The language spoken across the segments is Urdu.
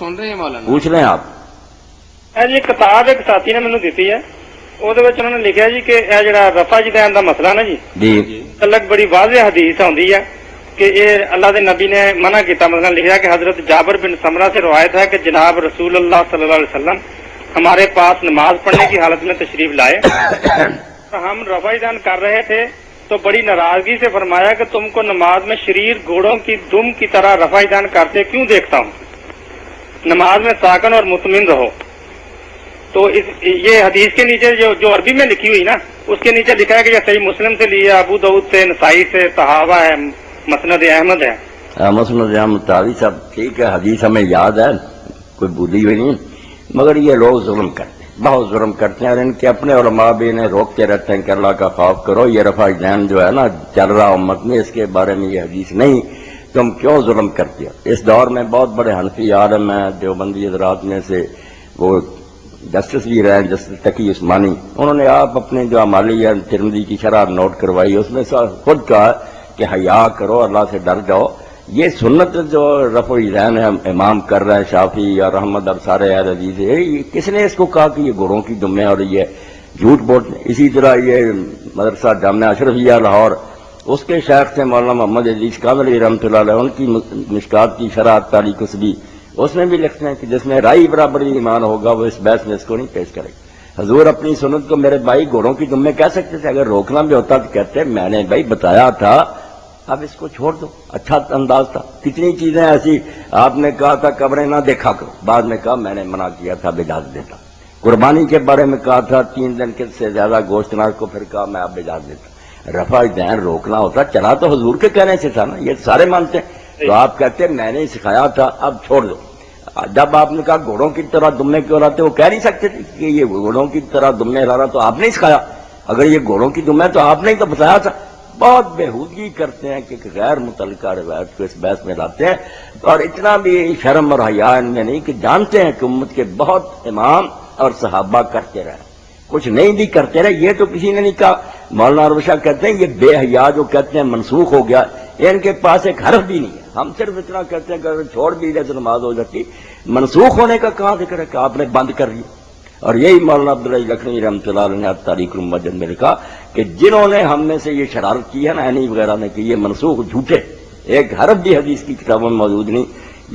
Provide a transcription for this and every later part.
سن رہے ہیں مولانا؟ پوچھ لیں آپ. جی کتاب ایک ساتھی نے مینوں دتی ہے، انہوں نے لکھا جی کہ یہ جڑا رفع جدین دا مسئلہ نا جی الگ بڑی واضح حدیث آتی ہے کہ یہ اللہ کے نبی نے منع کیا. مثلا لکھا کہ حضرت جابر بن سمرہ سے روایت ہے کہ جناب رسول اللہ صلی اللہ علیہ وسلم ہمارے پاس نماز پڑھنے کی حالت میں تشریف لائے، ہم رفع جدین کر رہے تھے تو بڑی ناراضگی سے فرمایا کہ تم کو نماز میں شریر گھوڑوں کی دم کی طرح رفع جدین کرتے کیوں دیکھتا ہوں، نماز میں ساکن اور مطمئن رہو. تو یہ حدیث کے نیچے جو عربی میں لکھی ہوئی نا اس کے نیچے لکھا ہے کہ یہ صحیح مسلم سے لیا، ابو داؤد سے، نسائی سے، طحاوہ ہے، مسند احمد ہے. مسند احمد تاوی صاحب ٹھیک ہے، حدیث ہمیں یاد ہے، کوئی بھولی ہوئی نہیں، مگر یہ لوگ ظلم کرتے ہیں، بہت ظلم کرتے ہیں، اور ان کے اپنے علماء بھی انہیں روکتے رہتے ہیں کہ اللہ کا خوف کرو، یہ رفع جدین جو ہے نا چل رہا امت میں، اس کے بارے میں یہ حدیث نہیں، تم کیوں ظلم کرتے ہو. اس دور میں بہت بڑے حنفی عالم ہیں دیوبندی حضرات میں سے، وہ جسٹس بھی رہے ہیں، جسٹس تقی عثمانی، انہوں نے آپ اپنے جو عمالی ہے ترمذی کی شرح نوٹ کروائی، اس میں خود کہا کہ حیا کرو، اللہ سے ڈر جاؤ. یہ سنت جو رفع جدین ہے امام کر رہے ہیں شافی اور احمد اور سارے اہل حدیث، کس نے اس کو کہا کہ یہ گھوڑوں کی دمیں اور یہ جھوٹ بولتے ہیں. اسی طرح یہ مدرسہ جامعہ اشرفیہ لاہور، اس کے شیخ تھے مولانا محمد عزیز کاملی رحمۃ اللہ علیہ، ان کی مشکات کی شرح تاریخ کسبی، اس میں بھی لکھتے ہیں کہ جس میں رائی برابر ایمان ہوگا وہ اس بحث میں اس کو نہیں پیش کرے گا. حضور اپنی سنت کو میرے بھائی گھوڑوں کی دم میں کہہ سکتے تھے، اگر روکنا بھی ہوتا تو کہتے میں نے بھائی بتایا تھا، اب اس کو چھوڑ دو. اچھا انداز تھا. کتنی چیزیں ایسی آپ نے کہا تھا قبریں نہ دیکھا کرو، بعد میں کہا میں نے منع کیا تھا، اب اجازت دیتا. قربانی کے بارے میں کہا تھا 3 دن کے سے زیادہ گوشت نہ کو، پھر کہا میں اب اجازت دیتا. رفع جدین روکنا ہوتا چلا تو حضور کے کہنے سے تھا نا، یہ سارے مانتے ہیں. تو آپ کہتے میں نے سکھایا تھا اب چھوڑ دو. جب آپ نے کہا گھوڑوں کی طرح دمے کیوں لاتے، وہ کہہ نہیں سکتے تھے کہ یہ گھوڑوں کی طرح دمے لانا تو آپ نے سکھایا، اگر یہ گھوڑوں کی دمے تو آپ نے تو بتایا تھا. بہت بےہودگی کرتے ہیں کہ غیر متعلقہ روایت کو اس بحث میں لاتے ہیں، اور اتنا بھی شرم اور حیا ان میں نہیں کہ جانتے ہیں کہ امت کے بہت امام اور صحابہ کرتے رہے، کچھ نہیں بھی کرتے رہے. یہ تو کسی نے نہیں کہا. مولانا روشا کہتے ہیں یہ بے حیا جو کہتے ہیں منسوخ ہو گیا، ان کے پاس ایک حرف بھی نہیں ہے. ہم صرف اتنا کہتے ہیں کہ اگر چھوڑ بھی دے تو نماز ہو جاتی. منسوخ ہونے کا کہاں ذکر ہے کہ آپ نے بند کر دیا. اور یہی مولانا عبداللہ لکھنوی رحمۃ اللہ علیہ نے تاریخ المسجد میں لکھا کہ جنہوں نے ہم میں سے یہ شرارت کی ہے نا عینی وغیرہ نے کہ یہ منسوخ جھوٹے، ایک حرف بھی حدیث کی کتابوں میں موجود نہیں.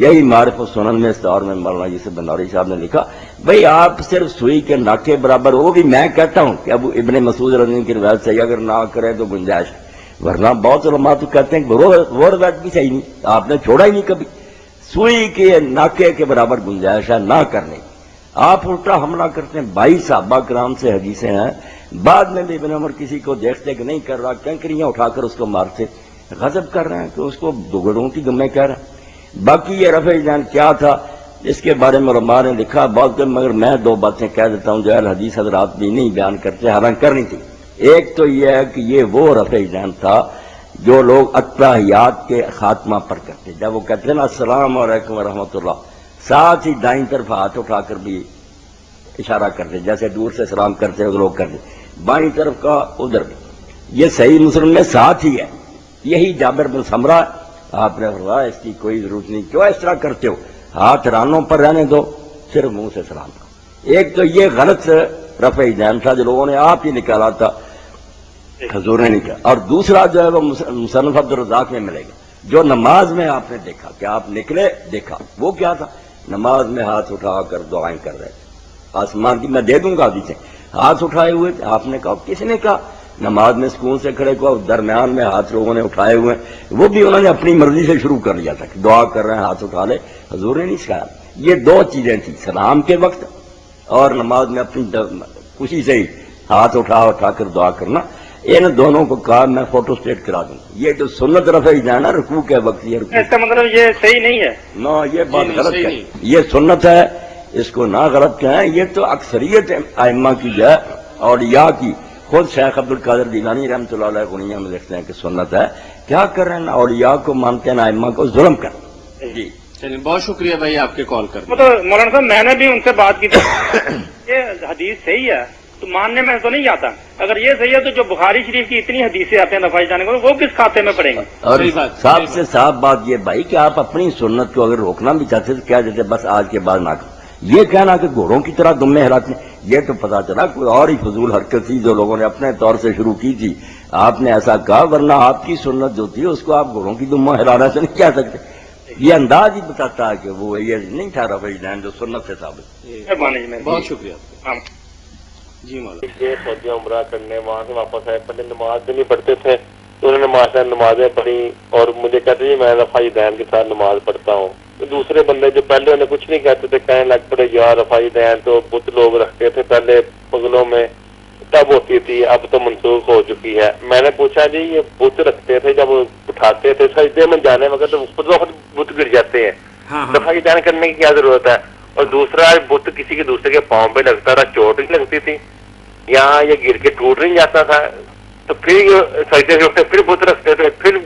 یہی معرف و سنن میں اس دور میں مولانا یوسف بنوری صاحب نے لکھا بھئی آپ صرف سوئی کے ناکے برابر، وہ بھی میں کہتا ہوں کہ اب ابن مسعود رضی اللہ عنہ کی روایت صحیح اگر نہ کرے تو گنجائش، ورنہ بہت علماء تو کہتے ہیں کہ وہ روایت بھی صحیح نہیں، آپ نے چھوڑا ہی نہیں کبھی. سوئی کے ناکے کے برابر گنجائش ہے نہ کرنے. آپ الٹا حملہ کرتے ہیں. 22 صحابہ کرام سے حدیثیں ہیں، بعد میں بھی ابن عمر کسی کو دیکھتے کہ نہیں کر رہا کنکریاں اٹھا کر اس کو مارتے، غضب کر رہے ہیں کہ اس کو گھوڑوں کی دمیں کہہ رہے ہیں. باقی یہ رفع جدین کیا تھا اس کے بارے میں علماء نے لکھا بہت، مگر میں 2 باتیں کہہ دیتا ہوں جو اہل حدیث حضرات بھی نہیں بیان کرتے، حالانکہ کرنی تھی. ایک تو یہ ہے کہ یہ وہ رفع جدین تھا جو لوگ اتحیات کے خاتمہ پر کرتے، جب وہ کہتے ہیں نا السلام علیکم ورحمۃ اللہ، ساتھ ہی دائیں طرف ہاتھ اٹھا کر بھی اشارہ کرتے، جیسے دور سے سلام کرتے ہیں لوگ کرتے، بائیں طرف کا ادھر بھی. یہ صحیح مسلم میں ساتھ ہی ہے. یہی جابر بن سمرہ، آپ نے فرمایا اس کی کوئی ضرورت نہیں، کیوں اس طرح کرتے ہو، ہاتھ رانوں پر رہنے دو، صرف منہ سے سلام کرو. ایک تو یہ غلط رفع جدین تھا جو لوگوں نے آپ ہی نکالا تھا، حضور نے نہیں کہا. اور دوسرا جو ہے وہ مصنف عبدالرزاق میں ملے گا، جو نماز میں آپ نے دیکھا کہ آپ نکلے دیکھا، وہ کیا تھا، نماز میں ہاتھ اٹھا کر دعائیں کر رہے تھے. آسمان کی میں دے دوں گا حدیثیں، ہاتھ اٹھائے ہوئے تھے. آپ نے کہا کس نے کہا نماز میں سکون سے کھڑے کو، درمیان میں ہاتھ لوگوں نے اٹھائے ہوئے ہیں، وہ بھی انہوں نے اپنی مرضی سے شروع کر لیا تھا کہ دعا کر رہے ہیں ہاتھ اٹھا لے، حضور نے نہیں سکھایا. یہ 2 چیزیں تھیں، سلام کے وقت اور نماز میں اپنی خوشی سے ہی ہاتھ اٹھا کر دعا کرنا. ان دونوں کو کہا میں فوٹو اسٹیٹ کرا دوں. یہ جو سنت رفع جدین ہے رکوع کے وقت، یہ اس کا مطلب یہ صحیح نہیں ہے نہ، یہ بات غلط ہے. یہ سنت ہے، اس کو نہ غلط کہیں. یہ تو اکثریت ائمہ کی ہے، اولیاء کی. خود شیخ عبد القادر جیلانی رحمۃ اللہ علیہ غنیہ میں لکھتے ہیں کہ سنت ہے. کیا کر رہے ہیں، اولیاء کو مانتے ہیں، ائمہ کو ظلم کر. جی چلیے بہت شکریہ بھائی آپ کے کال کرنے. مطلب مولانا صاحب میں نے بھی ان سے بات کی تھی، یہ حدیث صحیح ہے تو ماننے میں تو نہیں آتا. اگر یہ صحیح ہے تو جو بخاری شریف کی اتنی حدیثیں آتے ہیں رفع جانے کو وہ کس کھاتے میں پڑیں گے؟ اور صاف سے صاف بات یہ بھائی کہ آپ اپنی سنت کو اگر روکنا بھی چاہتے تو کیا جیسے بس آج کے بعد نہ کرو. یہ کہنا کہ گھوڑوں کی طرح دم میں ہلاتے ہیں، یہ تو پتا چلا کوئی اور ہی فضول حرکت تھی جو لوگوں نے اپنے طور سے شروع کی تھی. آپ نے ایسا کہا، ورنہ آپ کی سنت جو تھی اس کو آپ گھوڑوں کی دم میں ہلانا سے نہیں کہہ سکتے. یہ انداز ہی بتاتا ہے کہ وہ یہ نہیں تھا رفع دین جو سنت سے ثابت. بہت شکریہ. جی مولانا. یہ سعودیہ عمرہ کرنے وہاں سے واپس آئے، پہلے نماز بھی نہیں پڑھتے تھے تو انہوں نے ماشاء اللہ نمازیں پڑھی اور مجھے کہتے جی میں رفع دین کے ساتھ نماز پڑھتا ہوں. تو دوسرے بندے جو پہلے انہیں کچھ نہیں کہتے تھے کہنے لگ پڑے یار رفع دین تو بت لوگ رکھتے تھے پہلے پگلوں میں تب ہوتی تھی، اب تو منسوخ ہو چکی ہے. میں نے پوچھا جی یہ بت رکھتے تھے جب اٹھاتے تھے سجدے میں جانے وقت تو خود بخود بت گر جاتے ہیں، رفع دین کرنے کی کیا ضرورت ہے؟ اور دوسرا بت کسی کے دوسرے کے پاؤں پہ لگتا تھا، چوٹ نہیں لگتی تھی، یہاں یہ گر کے ٹوٹ نہیں جاتا تھا، تو پھر سجدے سے اٹھتے پھر بت رکھتے تھے پھر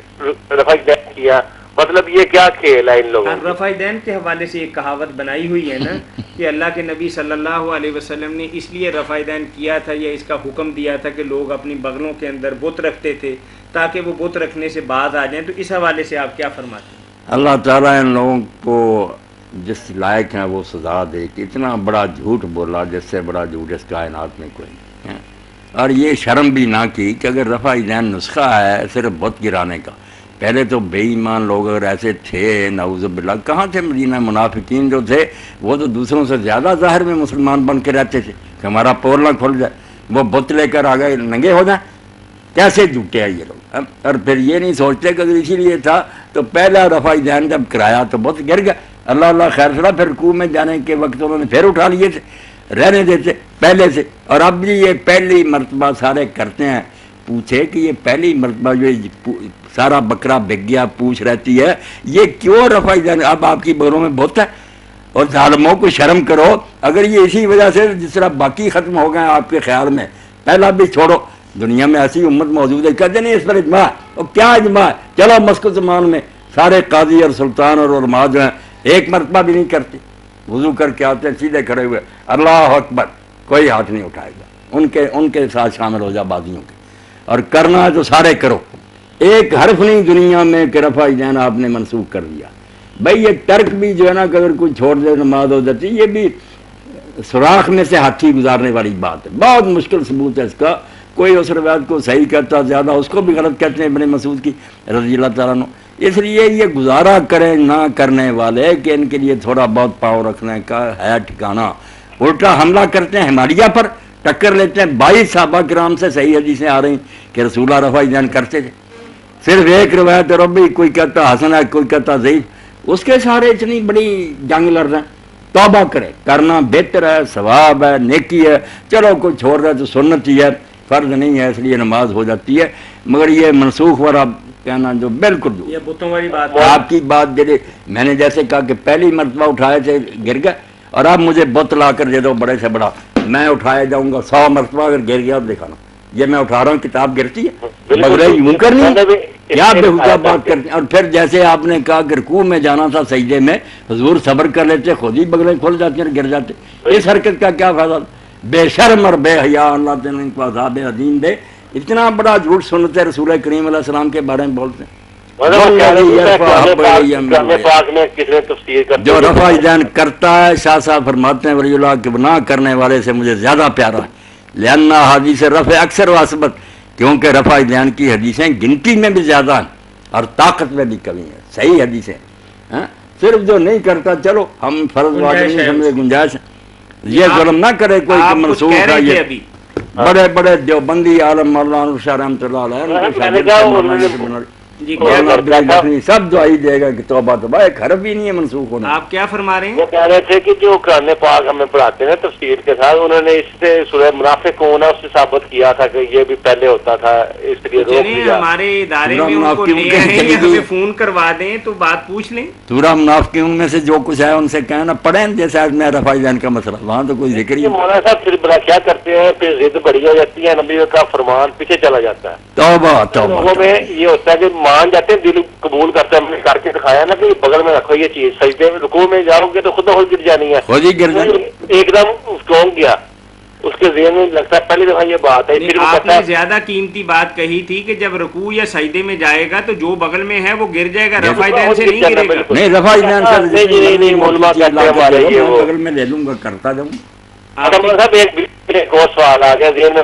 رفع دین کیا. مطلب یہ کیا کھیل ہے ان لوگوں کا؟ رفع دین کے حوالے سے ایک کہاوت بنائی ہوئی ہے نا کہ اللہ کے نبی صلی اللہ علیہ وسلم نے اس لیے رفع دین کیا تھا یا اس کا حکم دیا تھا کہ لوگ اپنی بغلوں کے اندر بت رکھتے تھے تاکہ وہ بت رکھنے سے باز آ جائیں. تو اس حوالے سے آپ کیا فرماتے ہیں؟ اللہ تعالیٰ ان لوگوں کو جس لائق ہیں وہ سزا دے کہ اتنا بڑا جھوٹ بولا جس سے بڑا جھوٹ اس کائنات میں کوئی نہیں ہے. اور یہ شرم بھی نہ کی کہ اگر رفع دین نسخہ ہے صرف بت گرانے کا. پہلے تو بے ایمان لوگ اگر ایسے تھے نعوذ باللہ کہاں تھے مدینہ، منافقین جو تھے وہ تو دوسروں سے زیادہ ظاہر میں مسلمان بن کے رہتے تھے کہ ہمارا پول نہ کھل جائے. وہ بت لے کر آ گئے ننگے ہو جائیں، کیسے جھوٹے ہیں یہ لوگ. اور پھر یہ نہیں سوچتے کہ اگر اسی لیے تھا تو پہلا رفع دین جب کرایا تو بت گر گیا. اللہ اللہ خیر سڑا، پھر رکوع میں جانے کے وقت انہوں نے پھر اٹھا لیے تھے، رہنے دیتے پہلے سے. اور اب بھی یہ پہلی مرتبہ سارے کرتے ہیں. پوچھے کہ یہ پہلی مرتبہ جو سارا بکرا بک گیا پوچھ رہتی ہے یہ کیوں رفع دین؟ اب آپ کی بغلوں میں بت ہے. اور ظالموں کو شرم کرو. اگر یہ اسی وجہ سے جس طرح باقی ختم ہو گئے آپ کے خیال میں، پہلا بھی چھوڑو. دنیا میں ایسی امت موجود ہے کہتے نہیں اس پر اجماع. اور کیا اجماع؟ چلو مسکو زمان میں سارے قاضی اور سلطان اور علماء جو ہیں ایک مرتبہ بھی نہیں کرتے، وضو کر کے آتے ہیں سیدھے کھڑے ہوئے اللہ اکبر، کوئی ہاتھ نہیں اٹھائے گا. ان کے ساتھ شامل ہو جا بازیوں کے. اور کرنا ہے تو سارے کرو. ایک حرف نہیں دنیا میں کہ رفع دین آپ نے منسوخ کر دیا. بھائی یہ ترک بھی جو ہے نا کہ اگر کوئی چھوڑ دے نماز ہو جاتی، یہ بھی سوراخ میں سے ہاتھی گزارنے والی بات ہے. بہت مشکل ثبوت ہے اس کا. کوئی اس روایت کو صحیح کہتا زیادہ اس کو بھی غلط کہتے ہیں ابن مسعود کی رضی اللہ تعالیٰ عنہ. اس لیے یہ گزارا کریں نہ کرنے والے کہ ان کے لیے تھوڑا بہت پاؤں رکھنے کا ہے ٹھکانا، الٹا حملہ کرتے ہیں حماریہ پر، ٹکر لیتے ہیں. 22 صحابہ کرام سے صحیح حدیثیں آ رہی کہ رسول اللہ رفع دین کرتے تھے. صرف ایک روایت اور بھی کوئی کہتا حسن ہے کوئی کہتا ضعیف، اس کے سارے اتنی بڑی جنگ لڑ رہے ہیں. توبہ کرے، کرنا بہتر ہے، ثواب ہے، نیکی ہے. چلو کوئی چھوڑ رہا ہے تو سنت ہی ہے، فرض نہیں ہے، اس لیے نماز ہو جاتی ہے. مگر یہ منسوخ والا کہنا جو بالکل یہ بتوں والی بات آپ کی بات میں نے جیسے کہا کہ پہلی مرتبہ اٹھائے تھے گر گئے، اور اب مجھے بت لا کر دے دو بڑے سے بڑا، میں اٹھایا جاؤں گا 100 مرتبہ اگر گر گیا دکھانا. یہ میں اٹھا رہا ہوں کتاب گرتی ہے، بغیر یوں کرنی کیا بےحدہ بات کرتے ہیں. اور پھر جیسے آپ نے کہا کہ رکوع میں جانا تھا سجدے میں حضور صبر کر لیتے، خود ہی بغلیں کھل جاتی ہیں گر جاتے. اس حرکت کا کیا فائدہ؟ بے شرم اور بے حیا، اللہ تعالیٰ ان کو عذاب عظیم دے. اتنا بڑا جھوٹ سنتے رسول کریم علیہ السلام کے بارے میں بولتے ہیں. جو رفع دین کرتا ہے شاہ صاحب فرماتے ہیں ولی اللہ کے نہ کرنے والے سے مجھے زیادہ پیارا ہے. لأن حدیث رفع اکثر واسبت، کیونکہ رفع دین کی حدیثیں گنتی میں بھی زیادہ ہیں اور طاقت میں بھی کمی ہے. صحیح حدیثیں صرف جو نہیں کرتا چلو ہم فرض واجب نہیں سمجھے گنجائش ہے. یہ ظلم نہ کرے کوئی کہ منسوخ ہے. یہ بڑے بڑے دیوبندی عالم مولانا شاہ رحمۃ اللہ علیہ سب دعائی دے گا کہ توبہ توبہ، ایک حرف بھی نہیں ہے منسوخ ہونا. آپ کیا فرما رہے ہیں؟ وہ کہہ رہے تھے کہ جو قرآن پاک ہمیں پڑھاتے ہیں تفسیر کے ساتھ، انہوں نے اس سے سورہ منافق ہونا اس سے ثابت کیا تھا کہ یہ بھی پہلے ہوتا تھا، اس لیے روک دیا. ہمارے ادارے میں ان کو لے آئیں، ہمیں فون کروا دیں تو بات پوچھ لیں. سورہ منافقون میں سے جو کچھ ہے ان سے کہنا پڑھیں، جیسے آج میں رفع دین کا مسئلہ وہاں تو کوئی ذکر ہی. مولانا صاحب پھر بڑا کیا کرتے ہیں، پھر ضد بڑی ہو جاتی ہے، نبی کا فرمان پیچھے چلا جاتا ہے. توبہ توبہ. لوگوں میں یہ ہوتا ہے کہ مان جاتے ہیں، دل قبول کرتے ہیں. ہم نے کر کے دکھایا نا کہ بغل میں رکھو یہ چیز، سجدے میں رکوع میں جاؤ گے تو خود بخود گر جانی ہے. خود ہی گر جانی. ایک دم اسٹرانگ گیا اس کے ذہن میں لگتا ہے پہلی دفعہ یہ بات ہے. پھر وہ آپ کہتا نے ہے زیادہ قیمتی بات کہی تھی کہ جب رکوع یا سجدے میں جائے گا تو جو بغل میں ہے وہ گر جائے گا, رفع دین سے نہیں گرے گا. نہیں رفع دین کا نہیں علماء کہتے ہیں ہمارے یہ وہ بغل میں لے لوں گا کرتا جاؤں. صاحب ایک اور سوال آ گیا ذہن میں